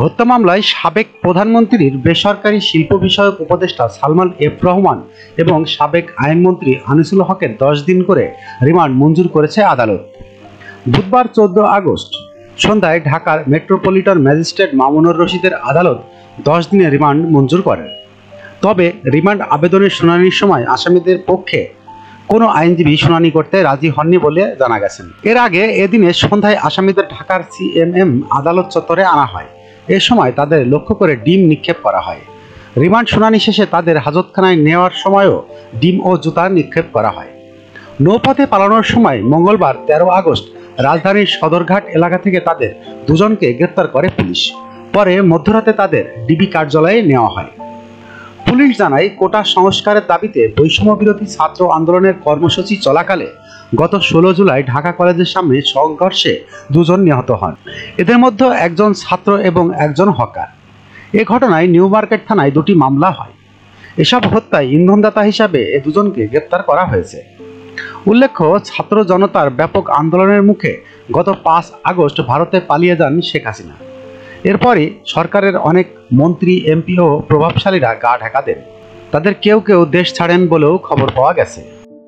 হত্যা মামলায় সাবেক প্রধানমন্ত্রীর বেসরকারি শিল্প বিষয়ক উপদেষ্টা সালমান এফ রহমান এবং সাবেক আইনমন্ত্রী আনিসুল হকের 10 দিন করে রিমান্ড মঞ্জুর করেছে আদালত। বুধবার 14 আগস্ট সন্ধ্যায় ঢাকার মেট্রোপলিটন ম্যাজিস্ট্রেট মামুনুর রশিদের আদালত 10 দিনের রিমান্ড মঞ্জুর করেন। তবে রিমান্ড আবেদনের শুনানির সময় আসামিদের পক্ষে কোনো আইনজীবী শুনানি করতে রাজি হননি বলে জানা গেছে। এর আগে এদিনে সন্ধ্যায় আসামিদের ঢাকার সিএমএম আদালত চত্বরে আনা হয়। এ সময় তাদের লক্ষ্য করে ডিম নিক্ষেপ করা হয়। রিমান্ড শুনানি শেষে তাদের হাজতখানায় নেওয়ার সময়ও ডিম ও জুতা নিক্ষেপ করা হয়। নৌপথে পালানোর সময় মঙ্গলবার 13 আগস্ট রাজধানীর সদরঘাট এলাকা থেকে তাদের দুজনকে গ্রেপ্তার করে পুলিশ। পরে মধ্যরাতে তাদের ডিবি কার্যালয়ে নেওয়া হয়। পুলিশ জানায়, কোটা সংস্কারের দাবিতে বৈষম্য বিরোধী ছাত্র আন্দোলনের কর্মসূচি চলাকালে গত 16 জুলাই ঢাকা কলেজের সামনে সংঘর্ষে দুজন নিহত হন। এদের মধ্যে একজন ছাত্র এবং একজন হকার। এ ঘটনায় নিউ মার্কেট থানায় 2টি মামলা হয়। এসব হত্যায় ইন্ধনদাতা হিসাবে এ দুজনকে গ্রেপ্তার করা হয়েছে। উল্লেখ্য, ছাত্র জনতার ব্যাপক আন্দোলনের মুখে গত 5 আগস্ট ভারতে পালিয়ে যান শেখ হাসিনা। এরপরই সরকারের অনেক মন্ত্রী, এমপি ও প্রভাবশালীরা গা ঢাকা দেন। তাদের কেউ কেউ দেশ ছাড়েন বলেও খবর পাওয়া গেছে।